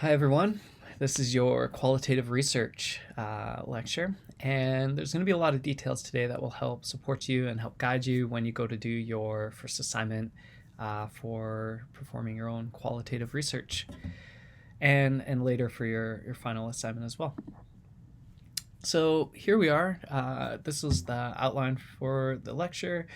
Hi everyone, this is your qualitative research lecture, and there's going to be a lot of details today that will help support you and help guide you when you go to do your first assignment for performing your own qualitative research, and later for your final assignment as well. So here we are. This is the outline for the lecture.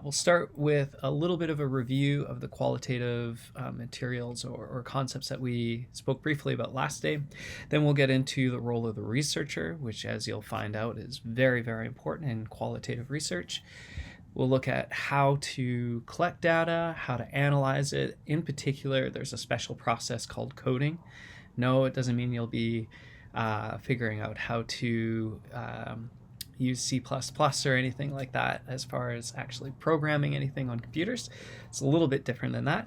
We'll start with a little bit of a review of the qualitative materials or concepts that we spoke briefly about last day. Then we'll get into the role of the researcher, which, as you'll find out, is very, very important in qualitative research. We'll look at how to collect data, how to analyze it. In particular, there's a special process called coding. No, it doesn't mean you'll be figuring out how to use C++ or anything like that as far as actually programming anything on computers. It's a little bit different than that.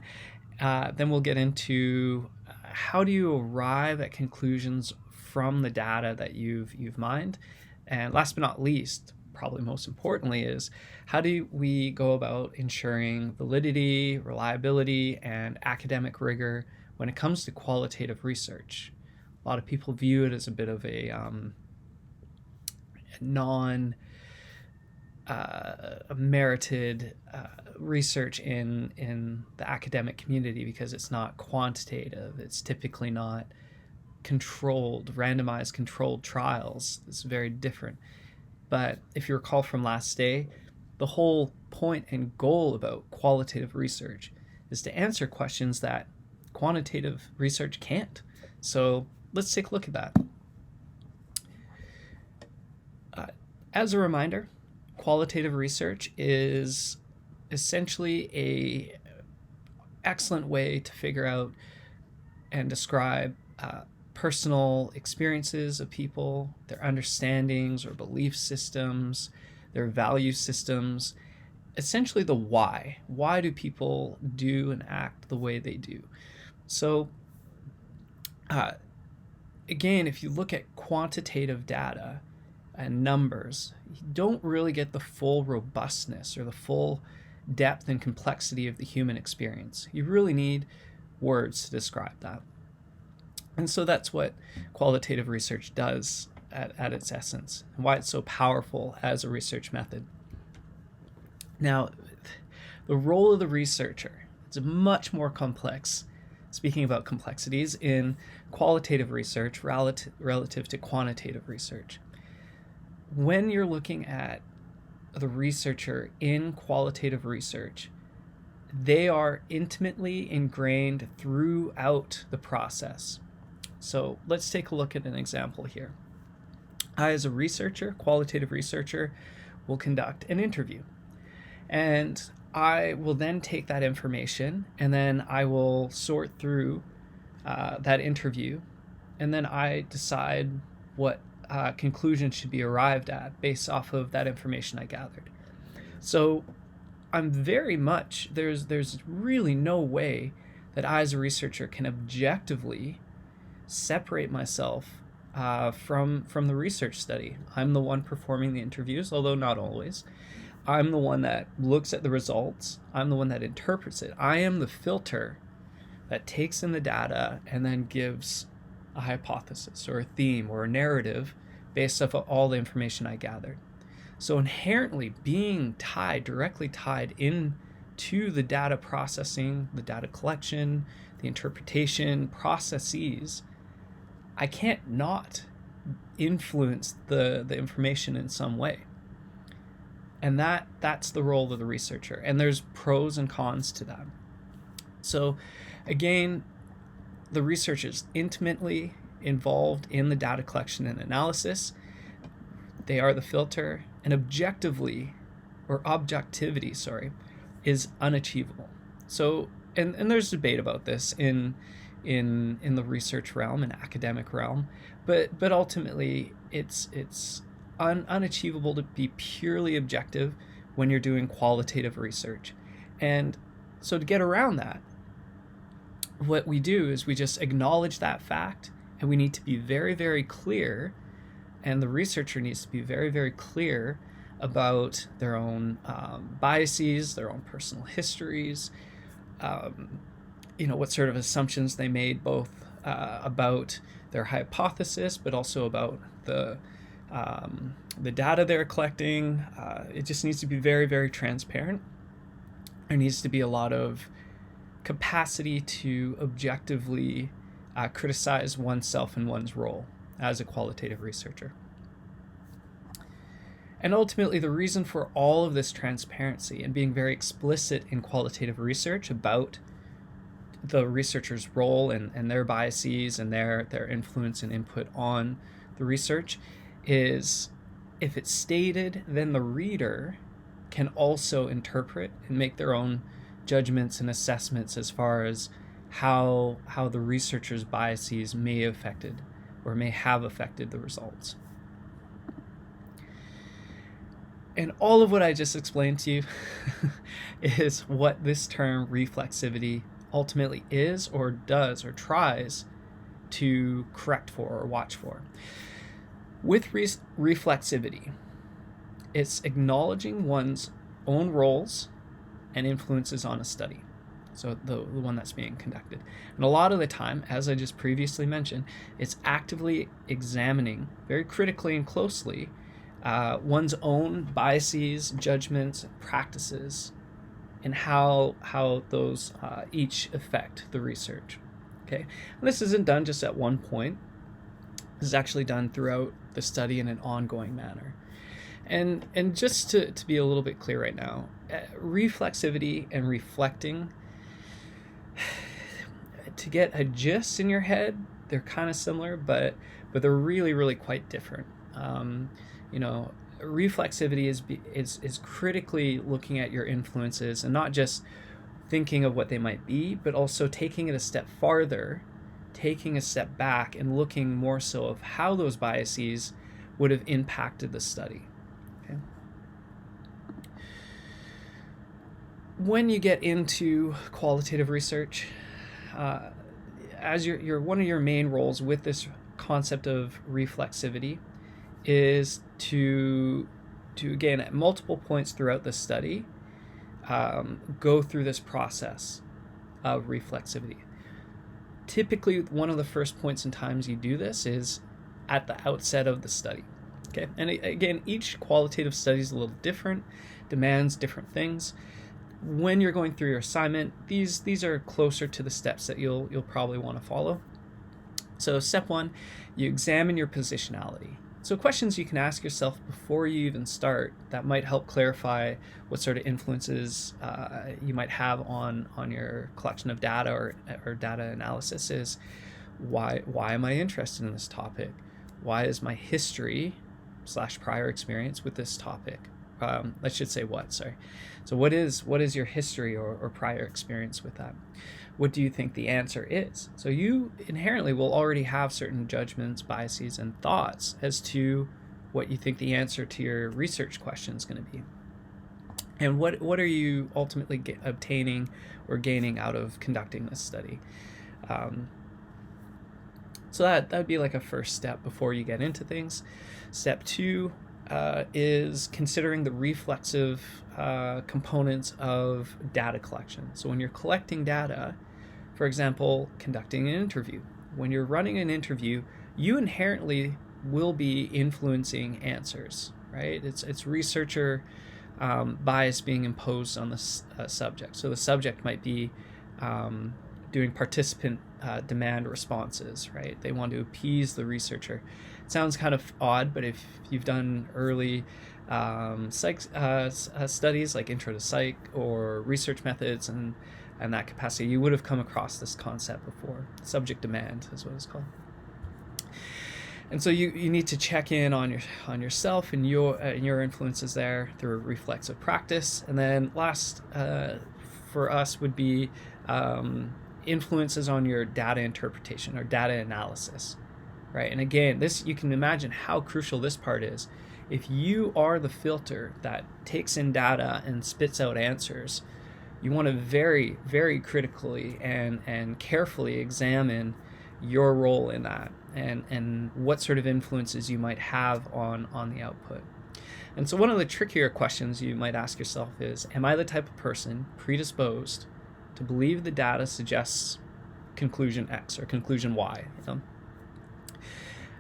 Then we'll get into how do you arrive at conclusions from the data that you've mined. And last but not least, probably most importantly, is how do we go about ensuring validity, reliability, and academic rigor when it comes to qualitative research. A lot of people view it as a bit of a non-merited research in the academic community because it's not quantitative. It's typically not randomized controlled trials. It's very different. But if you recall from last day, the whole point and goal about qualitative research is to answer questions that quantitative research can't. So let's take a look at that. As a reminder, qualitative research is essentially an excellent way to figure out and describe personal experiences of people, their understandings or belief systems, their value systems, essentially the why. Why do people do and act the way they do? So again, if you look at quantitative data and numbers, you don't really get the full robustness or the full depth and complexity of the human experience. You really need words to describe that. And so that's what qualitative research does at its essence, and why it's so powerful as a research method. Now, the role of the researcher is much more complex, speaking about complexities, in qualitative research relative to quantitative research. When you're looking at the researcher in qualitative research, they are intimately ingrained throughout the process. So let's take a look at an example here. I, as a researcher, qualitative researcher, will conduct an interview. And I will then take that information and then I will sort through that interview, and then I decide what conclusion should be arrived at based off of that information I gathered. So I'm very much, there's really no way that I as a researcher can objectively separate myself from the research study. I'm the one performing the interviews, although not always. I'm the one that looks at the results. I'm the one that interprets it. I am the filter that takes in the data and then gives a hypothesis or a theme or a narrative based off of all the information I gathered. So inherently being directly tied into the data processing, the data collection, the interpretation processes, I can't not influence the information in some way. And that's the role of the researcher. And there's pros and cons to that. So again, the researcher is intimately involved in the data collection and analysis. They are the filter, and objectivity, is unachievable. So, and there's debate about this in the research realm and academic realm, but ultimately it's unachievable to be purely objective when you're doing qualitative research. And so to get around that, what we do is we just acknowledge that fact, and we need to be very, very clear, and the researcher needs to be very, very clear about their own biases, their own personal histories, what sort of assumptions they made both about their hypothesis, but also about the data they're collecting. It just needs to be very, very transparent. There needs to be a lot of capacity to objectively criticize oneself and one's role as a qualitative researcher. And ultimately, the reason for all of this transparency and being very explicit in qualitative research about the researcher's role and their biases and their influence and input on the research is, if it's stated, then the reader can also interpret and make their own judgments and assessments as far as how the researcher's biases may have affected or may have affected the results. And all of what I just explained to you is what this term reflexivity ultimately is or does or tries to correct for or watch for. With reflexivity, it's acknowledging one's own roles and influences on a study, so the one that's being conducted. And a lot of the time, as I just previously mentioned, it's actively examining very critically and closely one's own biases, judgments, practices, and how those each affect the research. Okay, and this isn't done just at one point. This is actually done throughout the study in an ongoing manner. And just to be a little bit clear right now, reflexivity and reflecting, to get a gist in your head, they're kind of similar, but they're really, really quite different. Reflexivity is critically looking at your influences and not just thinking of what they might be, but also taking it a step farther, taking a step back and looking more so of how those biases would have impacted the study. Okay. When you get into qualitative research, as your one of your main roles with this concept of reflexivity is to again, at multiple points throughout the study, go through this process of reflexivity. Typically, one of the first points in times you do this is at the outset of the study. Okay, and again, each qualitative study is a little different, demands different things. When you're going through your assignment, these are closer to the steps that you'll probably want to follow. So step one, you examine your positionality. So questions you can ask yourself before you even start that might help clarify what sort of influences you might have on your collection of data or data analysis is, why am I interested in this topic? Why is my history / prior experience with this topic? I should say what, sorry. So what is your history or prior experience with that? What do you think the answer is? So you inherently will already have certain judgments, biases, and thoughts as to what you think the answer to your research question is going to be. And what are you ultimately obtaining or gaining out of conducting this study? So that would be like a first step before you get into things. Step two is considering the reflexive components of data collection. So when you're collecting data, for example, conducting an interview. When you're running an interview, you inherently will be influencing answers, right? It's researcher bias being imposed on the subject. So the subject might be doing participant demand responses, right? They want to appease the researcher. It sounds kind of odd, but if you've done early psych studies like Intro to Psych or research methods and that capacity, you would have come across this concept before. Subject demand is what it's called. And so you need to check in on yourself and your influences there through reflexive practice. And then last for us would be influences on your data interpretation or data analysis, right? And again, this, you can imagine how crucial this part is. If you are the filter that takes in data and spits out answers, you want to very, very critically and carefully examine your role in that and what sort of influences you might have on the output. And so one of the trickier questions you might ask yourself is, am I the type of person predisposed to believe the data suggests conclusion X or conclusion Y.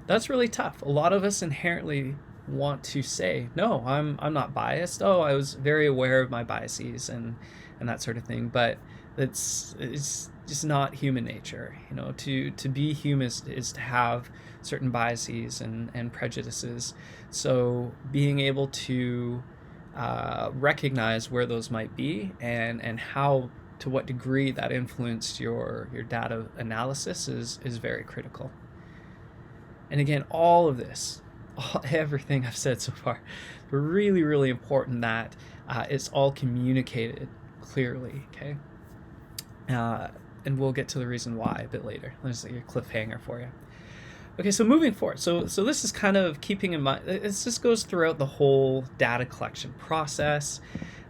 That's really tough. A lot of us inherently want to say, no, I'm not biased. Oh, I was very aware of my biases and that sort of thing. But it's just not human nature. To be human is to have certain biases and prejudices. So being able to recognize where those might be and how, to what degree that influenced your data analysis is very critical. And again, all of this, everything I've said so far, really, really important that it's all communicated clearly, okay? And we'll get to the reason why a bit later. There's like a cliffhanger for you. Okay, so moving forward. So this is kind of keeping in mind, this goes throughout the whole data collection process.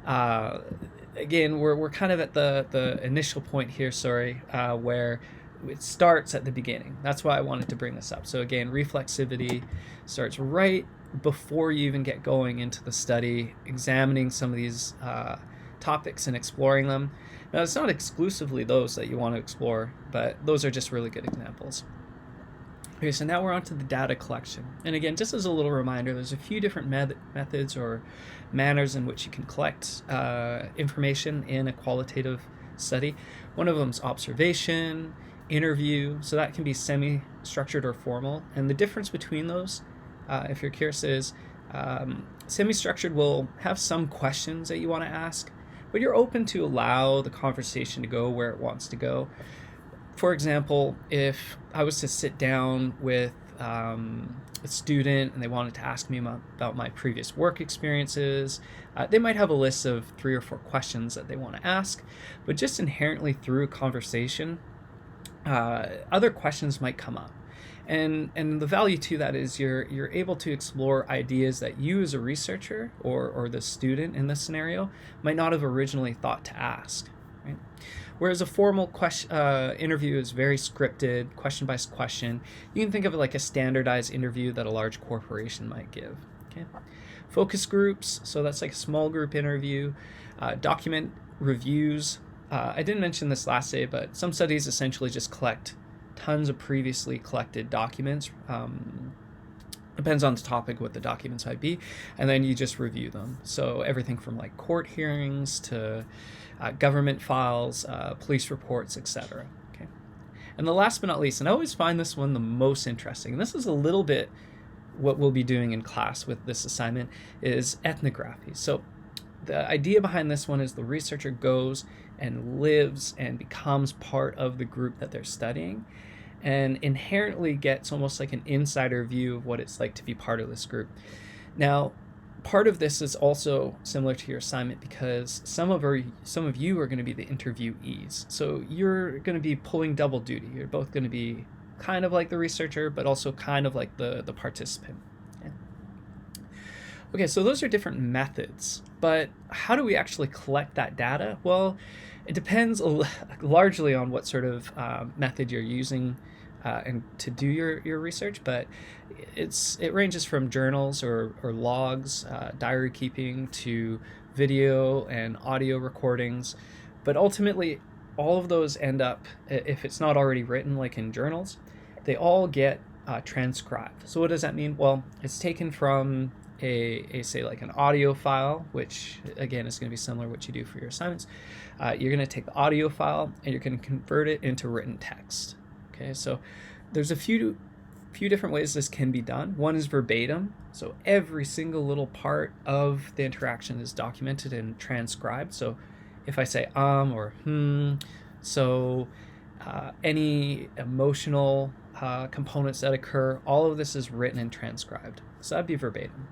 Again, we're kind of at the initial point here, where it starts at the beginning. That's why I wanted to bring this up. So again, reflexivity starts right before you even get going into the study, examining some of these topics and exploring them. Now, it's not exclusively those that you want to explore, but those are just really good examples. Okay, so now we're on to the data collection. And again, just as a little reminder, there's a few different methods or manners in which you can collect information in a qualitative study. One of them is observation, interview, so that can be semi-structured or formal. And the difference between those, if you're curious, is semi-structured will have some questions that you want to ask, but you're open to allow the conversation to go where it wants to go. For example, if I was to sit down with a student and they wanted to ask me about my previous work experiences, they might have a list of 3 or 4 questions that they want to ask, but just inherently through a conversation, other questions might come up. And the value to that is you're able to explore ideas that you as a researcher or the student in this scenario might not have originally thought to ask. Right? Whereas a formal interview is very scripted, question by question. You can think of it like a standardized interview that a large corporation might give. Okay? Focus groups, so that's like a small group interview. Document reviews. I didn't mention this last day, but some studies essentially just collect tons of previously collected documents. Depends on the topic what the documents might be, and then you just review them. So everything from like court hearings to government files, police reports, etc. Okay. And the last but not least, and I always find this one the most interesting, and this is a little bit what we'll be doing in class with this assignment, is ethnography. So the idea behind this one is the researcher goes and lives and becomes part of the group that they're studying and inherently gets almost like an insider view of what it's like to be part of this group. Now, part of this is also similar to your assignment because some of you are going to be the interviewees. So you're going to be pulling double duty. You're both going to be kind of like the researcher, but also kind of like the participant. Okay, so those are different methods, but how do we actually collect that data? Well, it depends largely on what sort of method you're using and to do your research, but it ranges from journals or logs, diary keeping, to video and audio recordings. But ultimately, all of those end up, if it's not already written like in journals, they all get transcribed. So what does that mean? Well, it's taken from a say like an audio file, which again is going to be similar to what you do for your assignments. You're going to take the audio file and you're going to convert it into written text. Okay, so there's a few different ways this can be done. One is verbatim, so every single little part of the interaction is documented and transcribed. So if I say or so any emotional components that occur, all of this is written and transcribed. So that'd be verbatim.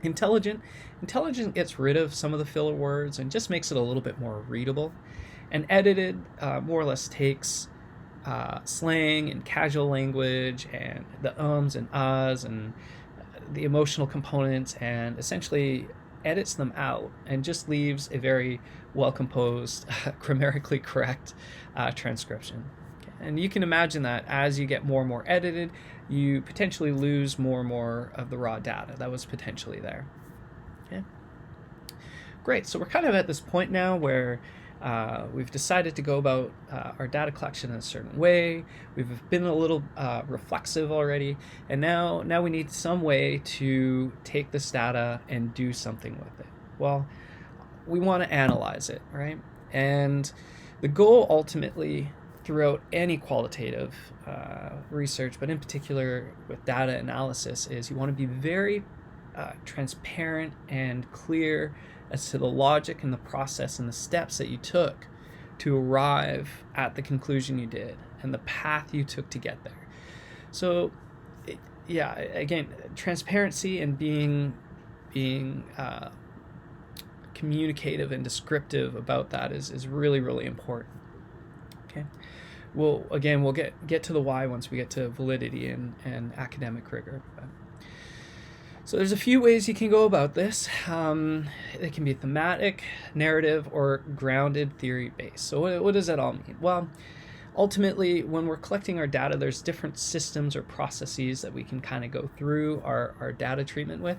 Intelligent gets rid of some of the filler words and just makes it a little bit more readable. And edited more or less takes slang and casual language and the ums and ahs and the emotional components and essentially edits them out and just leaves a very well-composed, grammatically correct transcription. And you can imagine that as you get more and more edited, you potentially lose more and more of the raw data that was potentially there. Okay. Great. So we're kind of at this point now where We've decided to go about our data collection in a certain way. We've been a little reflexive already, and now we need some way to take this data and do something with it. Well, we want to analyze it, right? And the goal ultimately throughout any qualitative research, but in particular with data analysis, is you want to be very transparent and clear as to the logic and the process and the steps that you took to arrive at the conclusion you did and the path you took to get there. So, yeah, again, transparency and being communicative and descriptive about that is really, really important. Okay. Well, again, we'll get to the why once we get to validity and academic rigor. So there's a few ways you can go about this. It can be thematic, narrative, or grounded theory-based. So what does that all mean? Well, ultimately, when we're collecting our data, there's different systems or processes that we can kind of go through our data treatment with.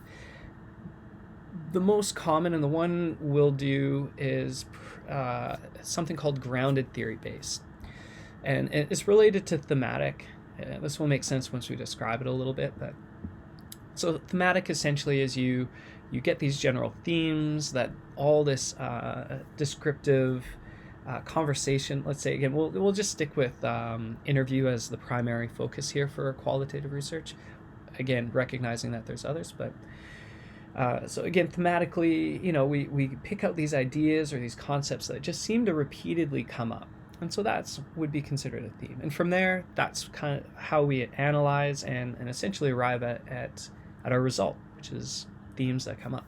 The most common, and the one we'll do, is something called grounded theory-based. And it's related to thematic. This will make sense once we describe it a little bit, but so thematic essentially is you get these general themes that all this descriptive conversation. Let's say again, we'll just stick with interview as the primary focus here for qualitative research. Again, recognizing that there's others, but so again, thematically, we pick out these ideas or these concepts that just seem to repeatedly come up. And so that would be considered a theme. And from there, that's kind of how we analyze and essentially arrive at our result, which is themes that come up.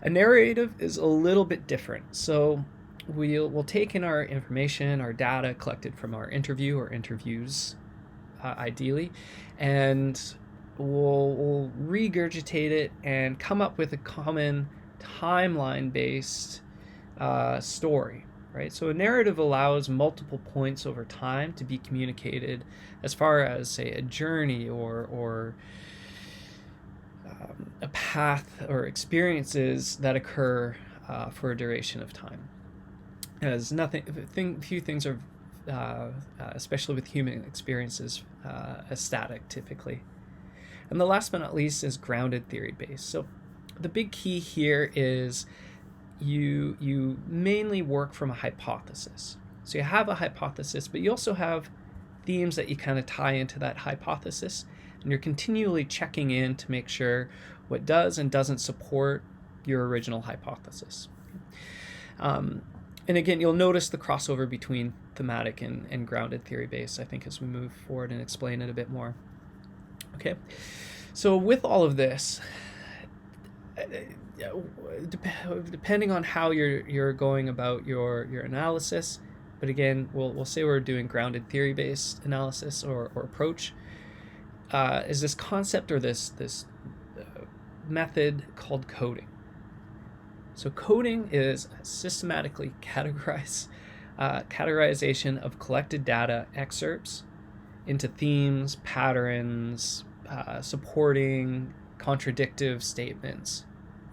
A narrative is a little bit different. So we'll take in our information, our data collected from our interview or interviews, ideally, and we'll regurgitate it and come up with a common timeline-based story. Right? So a narrative allows multiple points over time to be communicated as far as, say, a journey or a path or experiences that occur for a duration of time. As few things are, especially with human experiences, static typically. And the last but not least is grounded theory-based. So the big key here is you mainly work from a hypothesis. So you have a hypothesis, but you also have themes that you kind of tie into that hypothesis, and you're continually checking in to make sure what does and doesn't support your original hypothesis. And again, you'll notice the crossover between thematic and grounded theory-based, I think, as we move forward and explain it a bit more. Okay, so with all of this, depending on how you're going about your analysis, but again, we'll say we're doing grounded theory-based analysis or approach, is this concept or this method called coding. So coding is systematically categorization of collected data excerpts into themes, patterns, supporting contradictive statements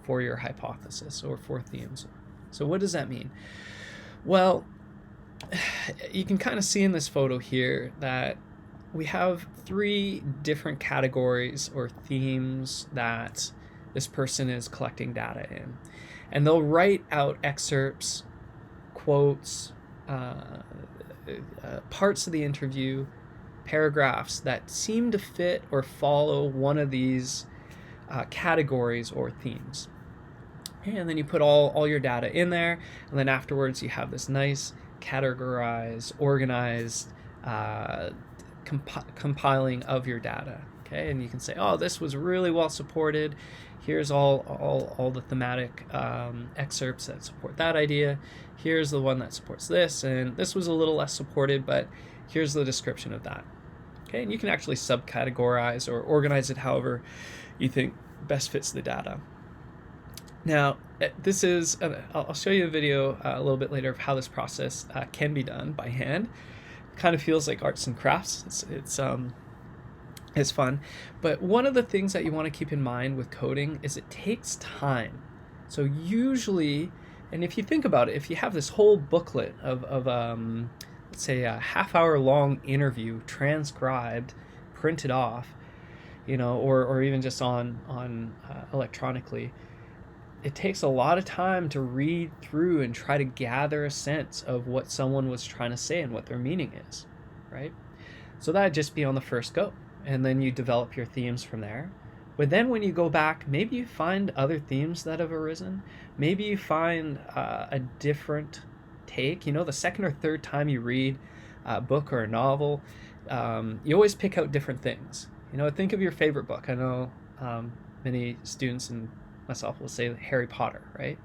for your hypothesis or for themes. So what does that mean? Well, you can kind of see in this photo here that we have 3 different categories or themes that this person is collecting data in. And they'll write out excerpts, quotes, parts of the interview, paragraphs that seem to fit or follow one of these categories or themes. And then you put all your data in there, and then afterwards you have this nice categorized, organized compiling of your data. Okay, and you can say, oh, this was really well supported. Here's all the thematic excerpts that support that idea. Here's the one that supports this, and this was a little less supported, but here's the description of that. Okay, and you can actually subcategorize or organize it however you think best fits the data. Now, this is, I'll show you a video a little bit later of how this process can be done by hand. It kind of feels like arts and crafts. It's fun. But one of the things that you want to keep in mind with coding is it takes time. So usually And if you think about it, if you have this whole booklet of let's say a half-hour long interview transcribed, printed off, or even just on electronically, it takes a lot of time to read through and try to gather a sense of what someone was trying to say and what their meaning is, right? So that'd just be on the first go, and then you develop your themes from there. But then when you go back, maybe you find other themes that have arisen. Maybe you find a different take. The second or third time you read a book or a novel, you always pick out different things. Think of your favorite book. I know many students and myself will say Harry Potter, right?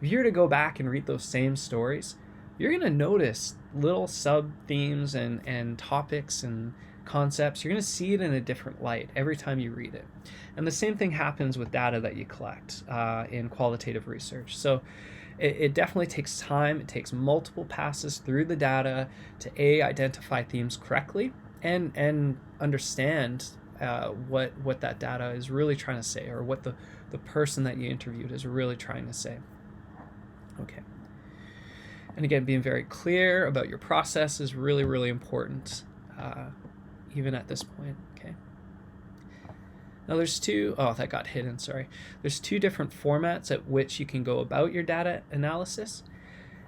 If you were to go back and read those same stories, you're going to notice little sub-themes and topics and concepts. You're going to see it in a different light every time you read it. And the same thing happens with data that you collect in qualitative research. So it definitely takes time. It takes multiple passes through the data to identify themes correctly and understand what that data is really trying to say, or what the person that you interviewed is really trying to say. Okay. And again, being very clear about your process is really, really important, even at this point. Okay. Now there's that got hidden, sorry. There's two different formats at which you can go about your data analysis.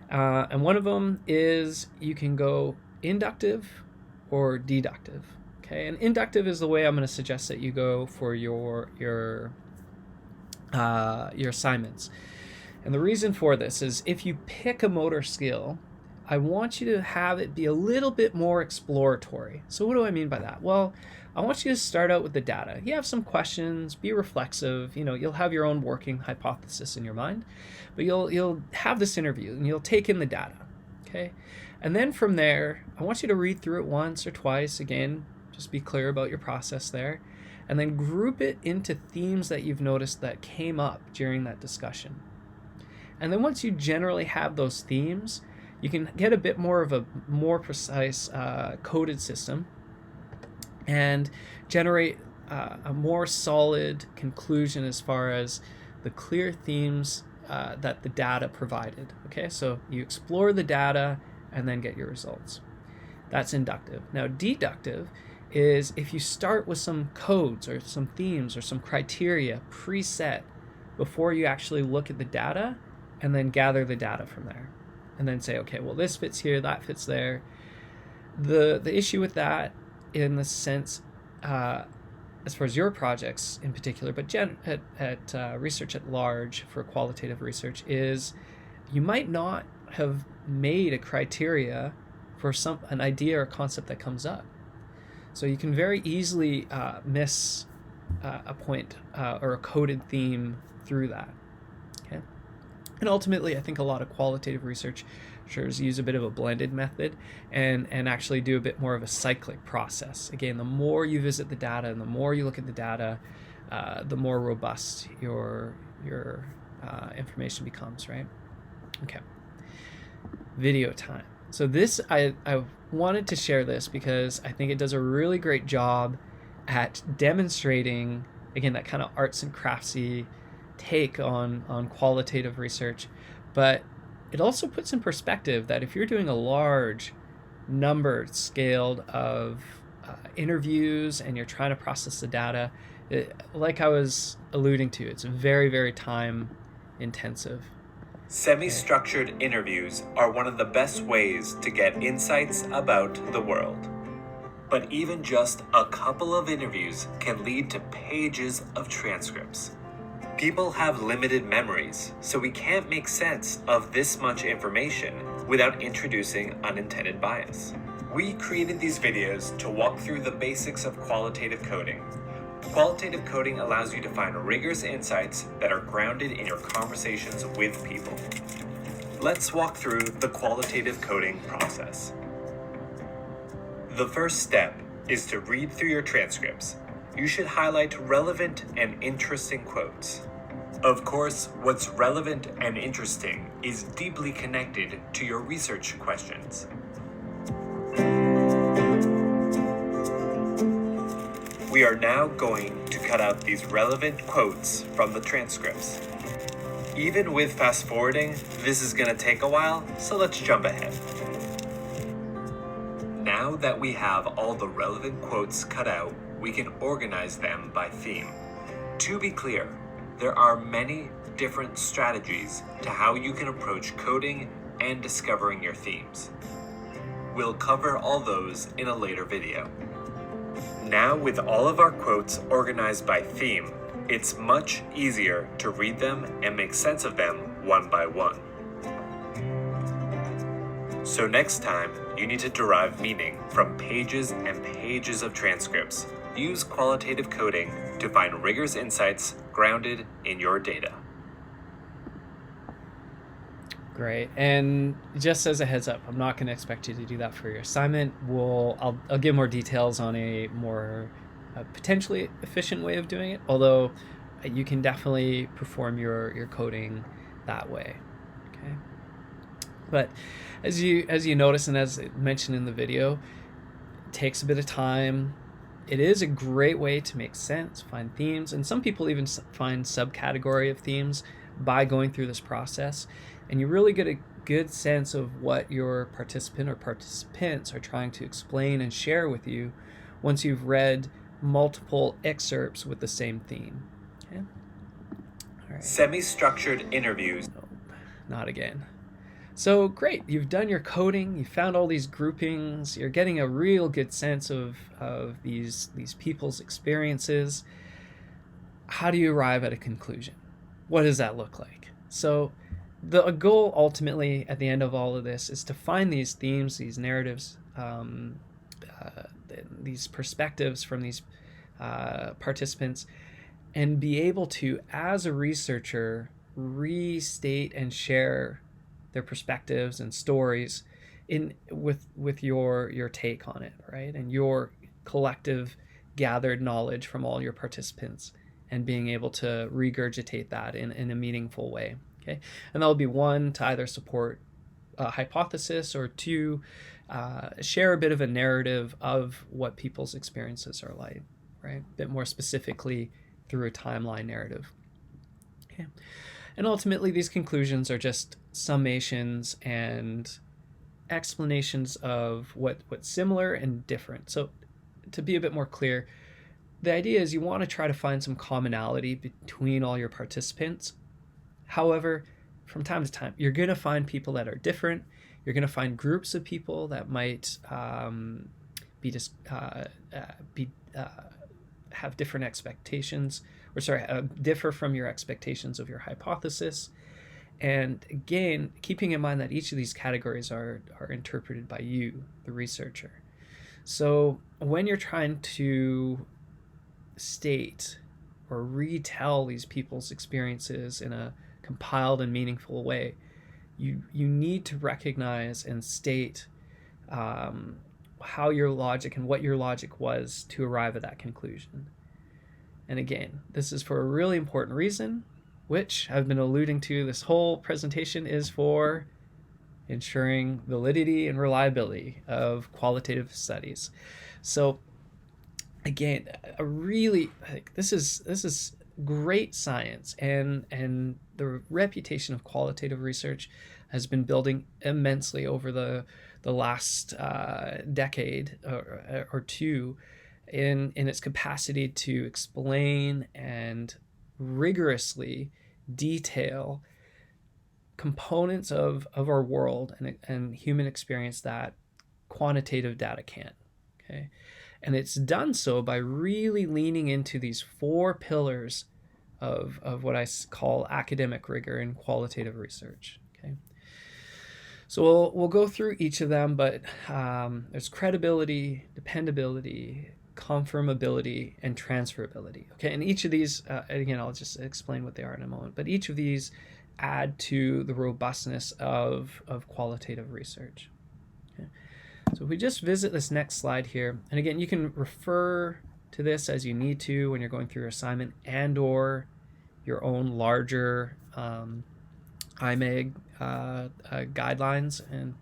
And one of them is you can go inductive or deductive. Okay, and inductive is the way I'm going to suggest that you go for your assignments. And the reason for this is, if you pick a motor skill, I want you to have it be a little bit more exploratory. So what do I mean by that? Well, I want you to start out with the data. You have some questions, be reflexive, you'll have your own working hypothesis in your mind, but you'll have this interview and you'll take in the data, okay? And then from there, I want you to read through it once or twice. Again, just be clear about your process there, and then group it into themes that you've noticed that came up during that discussion. And then once you generally have those themes, you can get a bit more of a more precise coded system and generate a more solid conclusion as far as the clear themes that the data provided. Okay, so you explore the data and then get your results. That's inductive. Now, deductive is if you start with some codes or some themes or some criteria preset before you actually look at the data, and then gather the data from there. And then say, okay, well, this fits here, that fits there. The issue with that, in the sense, as far as your projects in particular, but at research at large for qualitative research, is you might not have made a criteria for an idea or concept that comes up. So you can very easily miss a point or a coded theme through that. Okay. And ultimately, I think a lot of qualitative researchers use a bit of a blended method and actually do a bit more of a cyclic process. Again, the more you visit the data and the more you look at the data, the more robust your information becomes, right? Okay. Video time. So this, I wanted to share this because I think it does a really great job at demonstrating, again, that kind of arts and craftsy take on qualitative research, but it also puts in perspective that if you're doing a large number scaled of interviews and you're trying to process the data, like I was alluding to, it's very, very time intensive. Semi-structured interviews are one of the best ways to get insights about the world. But even just a couple of interviews can lead to pages of transcripts. People have limited memories, so we can't make sense of this much information without introducing unintended bias. We created these videos to walk through the basics of qualitative coding. Qualitative coding allows you to find rigorous insights that are grounded in your conversations with people. Let's walk through the qualitative coding process. The first step is to read through your transcripts. You should highlight relevant and interesting quotes. Of course, what's relevant and interesting is deeply connected to your research questions. We are now going to cut out these relevant quotes from the transcripts. Even with fast forwarding, this is gonna take a while, so let's jump ahead. Now that we have all the relevant quotes cut out, we can organize them by theme. To be clear, there are many different strategies to how you can approach coding and discovering your themes. We'll cover all those in a later video. Now with all of our quotes organized by theme, it's much easier to read them and make sense of them one by one. So next time, you need to derive meaning from pages and pages of transcripts. Use qualitative coding to find rigorous insights grounded in your data. Great. And just as a heads up, I'm not going to expect you to do that for your assignment. I'll give more details on a more potentially efficient way of doing it, although you can definitely perform your coding that way. Okay. But as you notice, and as mentioned in the video, it takes a bit of time. It is a great way to make sense, find themes, and some people even find subcategory of themes by going through this process. And you really get a good sense of what your participant or participants are trying to explain and share with you once you've read multiple excerpts with the same theme. Okay? All right. Semi-structured interviews. No, not again. So great, you've done your coding, you found all these groupings, you're getting a real good sense of these people's experiences. How do you arrive at a conclusion? What does that look like? So the goal ultimately at the end of all of this is to find these themes, these narratives, these perspectives from these participants, and be able to, as a researcher, restate and share their perspectives and stories with your take on it, right? And your collective gathered knowledge from all your participants, and being able to regurgitate that in a meaningful way. Okay, and that'll be one, to either support a hypothesis, or two, share a bit of a narrative of what people's experiences are like, right? A bit more specifically through a timeline narrative. Okay, and ultimately these conclusions are just summations and explanations of what's similar and different. So to be a bit more clear, the idea is you want to try to find some commonality between all your participants. However, from time to time, you're going to find people that are different. You're going to find groups of people that might have different expectations, differ from your expectations of your hypothesis. And again, keeping in mind that each of these categories are interpreted by you, the researcher. So when you're trying to state or retell these people's experiences in a compiled and meaningful way, you need to recognize and state how your logic and what your logic was to arrive at that conclusion. And again, this is for a really important reason, which I've been alluding to this whole presentation, is for ensuring validity and reliability of qualitative studies. So again, this is great science, and the reputation of qualitative research has been building immensely over the last decade or two in its capacity to explain and rigorously detail components of our world and human experience that quantitative data can't. Okay, and it's done so by really leaning into these 4 pillars of what I call academic rigor in qualitative research. Okay, so we'll go through each of them, but there's credibility, dependability, confirmability, and transferability. Okay, and each of these, again, I'll just explain what they are in a moment, but each of these add to the robustness of qualitative research. Okay. So if we just visit this next slide here, and again, you can refer to this as you need to when you're going through your assignment and or your own larger IMEG guidelines. And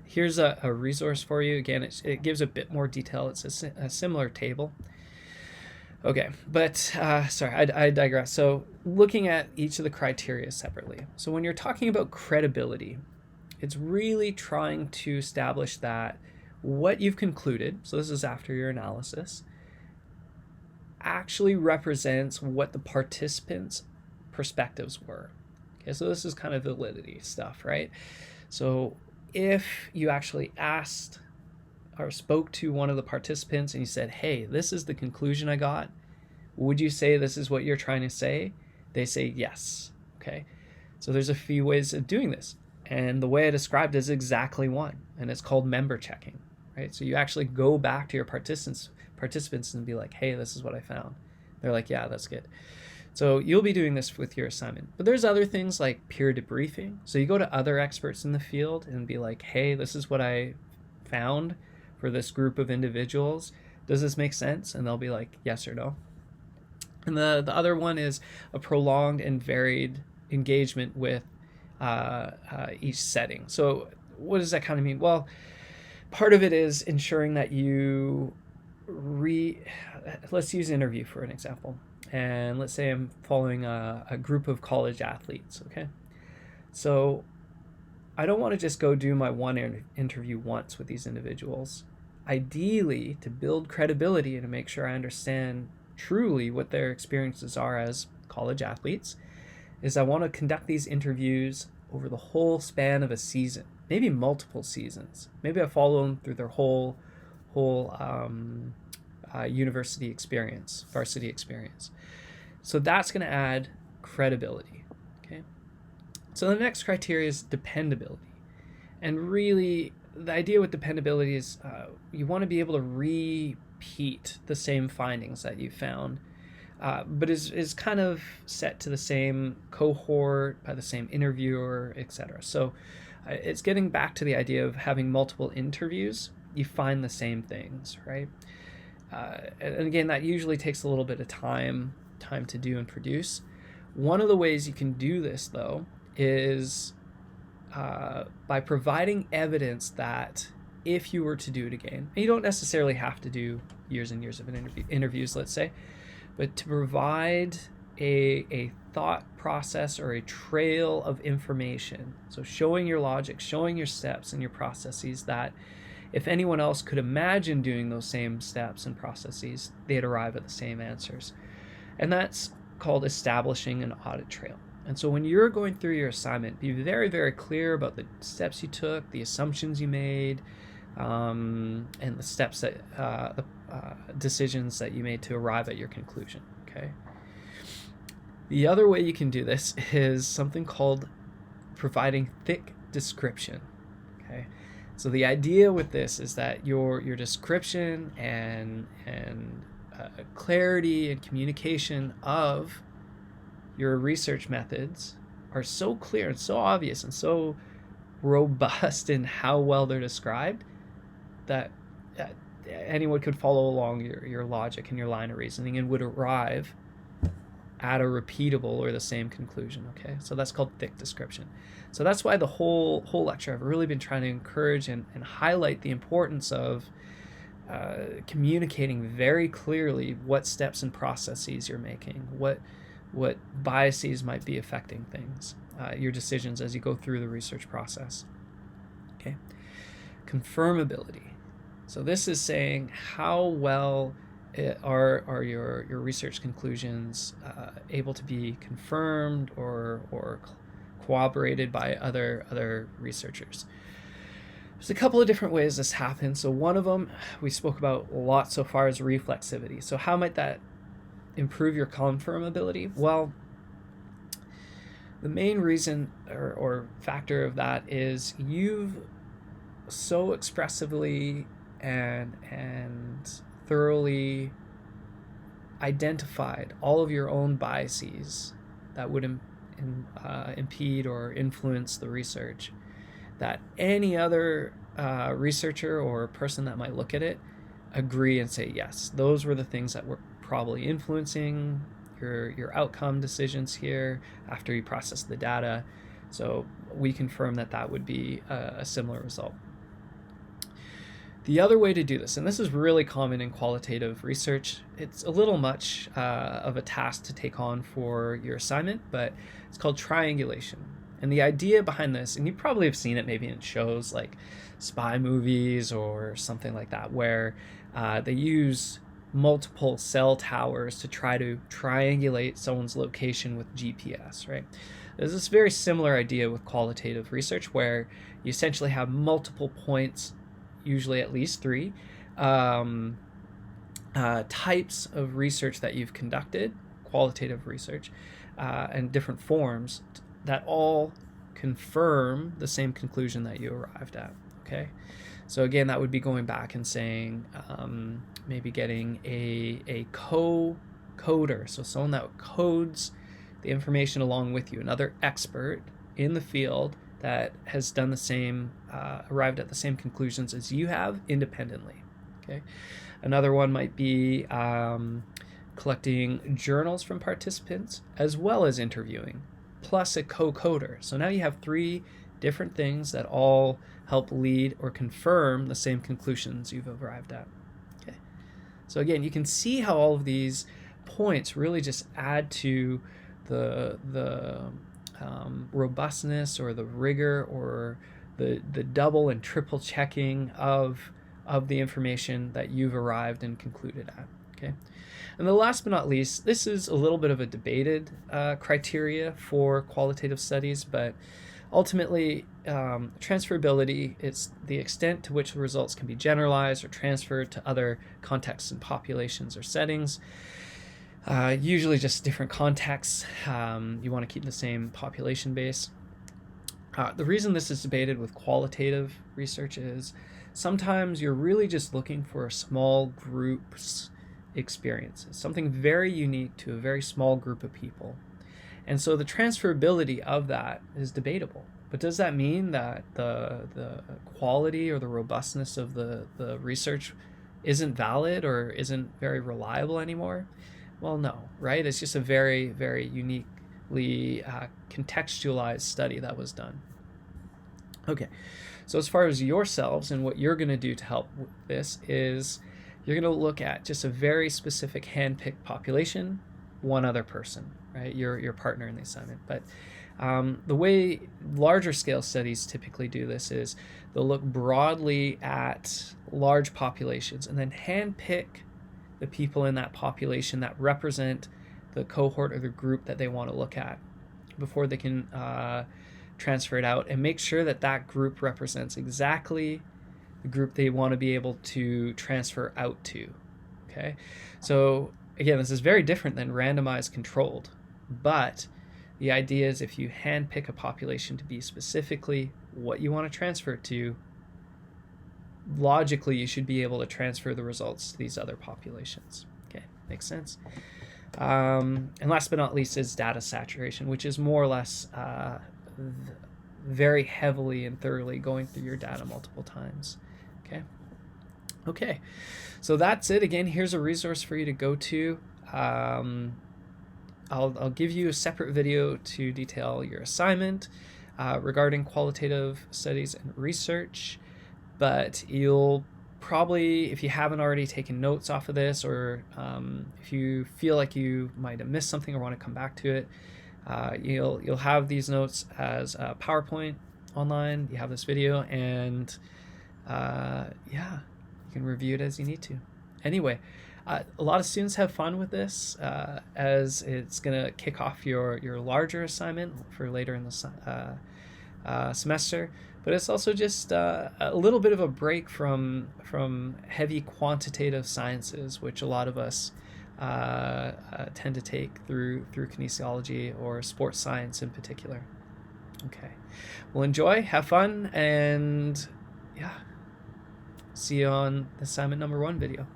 here's a resource for you. Again, it gives a bit more detail. It's a similar table. Okay, but sorry, I digress. So looking at each of the criteria separately. So when you're talking about credibility, it's really trying to establish that what you've concluded, so this is after your analysis, actually represents what the participants' perspectives were. Okay, so this is kind of validity stuff, right? So if you actually asked or spoke to one of the participants and you said, hey, this is the conclusion I got, would you say this is what you're trying to say? They say yes. Okay, so there's a few ways of doing this, and the way I described is exactly one, and it's called member checking, right? So you actually go back to your participants and be like, hey, this is what I found. They're like, yeah, that's good. So you'll be doing this with your assignment. But there's other things like peer debriefing. So you go to other experts in the field and be like, hey, this is what I found for this group of individuals. Does this make sense? And they'll be like, yes or no. And the other one is a prolonged and varied engagement with each setting. So what does that kind of mean? Well, part of it is ensuring that you let's use interview for an example. And let's say I'm following a group of college athletes, okay? So I don't want to just go do my one interview once with these individuals. Ideally, to build credibility and to make sure I understand truly what their experiences are as college athletes, is I want to conduct these interviews over the whole span of a season, maybe multiple seasons. Maybe I follow them through their whole university experience, varsity experience. So that's going to add credibility. Okay. So the next criteria is dependability, and really the idea with dependability is you want to be able to repeat the same findings that you found, but is kind of set to the same cohort by the same interviewer, etc. So it's getting back to the idea of having multiple interviews. You find the same things, right? And again, that usually takes a little bit of time to do and produce. One of the ways you can do this, though, is by providing evidence that if you were to do it again, and you don't necessarily have to do years and years of interviews, let's say, but to provide a thought process or a trail of information. So showing your logic, showing your steps and your processes that if anyone else could imagine doing those same steps and processes, they'd arrive at the same answers. And that's called establishing an audit trail. And so when you're going through your assignment, be very, very clear about the steps you took, the assumptions you made, and the steps that, the decisions that you made to arrive at your conclusion, okay? The other way you can do this is something called providing thick description, okay? So the idea with this is that your description and clarity and communication of your research methods are so clear and so obvious and so robust in how well they're described that anyone could follow along your logic and your line of reasoning and would arrive at a repeatable or the same conclusion, okay? So that's called thick description. So that's why the whole lecture I've really been trying to encourage and highlight the importance of communicating very clearly what steps and processes you're making, what biases might be affecting things, your decisions as you go through the research process. Okay, confirmability. So this is saying how well are your research conclusions able to be confirmed or corroborated by other researchers. There's a couple of different ways this happens. So one of them we spoke about a lot so far is reflexivity. So how might that improve your confirmability? Well, the main reason or factor of that is you've so expressively and thoroughly identified all of your own biases that would impede or influence the research, that any other researcher or person that might look at it agree and say, yes, those were the things that were probably influencing your outcome decisions here after you process the data. So we confirm that would be a similar result. The other way to do this, and this is really common in qualitative research, it's a little much of a task to take on for your assignment, but it's called triangulation. And the idea behind this, and you probably have seen it maybe in shows like spy movies or something like that, where they use multiple cell towers to try to triangulate someone's location with GPS, right? There's this very similar idea with qualitative research where you essentially have multiple points, usually at least 3, types of research that you've conducted, qualitative research, and different forms that all confirm the same conclusion that you arrived at, okay? So again, that would be going back and saying, maybe getting a co-coder, so someone that codes the information along with you, another expert in the field that has done the same, arrived at the same conclusions as you have independently, okay? Another one might be collecting journals from participants as well as interviewing, plus a co-coder. So now you have 3 different things that all help lead or confirm the same conclusions you've arrived at, okay? So again, you can see how all of these points really just add to the robustness or the rigor or the double and triple checking of the information that you've arrived and concluded at, okay? And the last but not least, this is a little bit of a debated criteria for qualitative studies, but ultimately transferability is the extent to which the results can be generalized or transferred to other contexts and populations or settings. Usually just different contexts. You want to keep the same population base. The reason this is debated with qualitative research is sometimes you're really just looking for a small group's experiences, something very unique to a very small group of people. And so the transferability of that is debatable. But does that mean that the quality or the robustness of the research isn't valid or isn't very reliable anymore? Well, no, right? It's just a very, very uniquely contextualized study that was done. Okay, so as far as yourselves and what you're going to do to help with this is you're going to look at just a very specific hand-picked population, one other person, right? Your partner in the assignment. But the way larger scale studies typically do this is they'll look broadly at large populations and then hand-pick the people in that population that represent the cohort or the group that they want to look at before they can transfer it out, and make sure that that group represents exactly the group they want to be able to transfer out to, okay? So again, this is very different than randomized controlled, but the idea is if you handpick a population to be specifically what you want to transfer it to, logically you should be able to transfer the results to these other populations. Okay, makes sense. And last but not least is data saturation, which is more or less very heavily and thoroughly going through your data multiple times. Okay, so that's it. Again, here's a resource for you to go to. I'll give you a separate video to detail your assignment regarding qualitative studies and research, but you'll probably, if you haven't already taken notes off of this, or if you feel like you might have missed something or want to come back to it, you'll have these notes as a PowerPoint online. You have this video, and yeah, you can review it as you need to. Anyway, a lot of students have fun with this as it's going to kick off your larger assignment for later in the semester, but it's also just a little bit of a break from heavy quantitative sciences, which a lot of us tend to take through kinesiology or sports science in particular. Okay, well, enjoy, have fun, and yeah, see you on assignment number 1 video.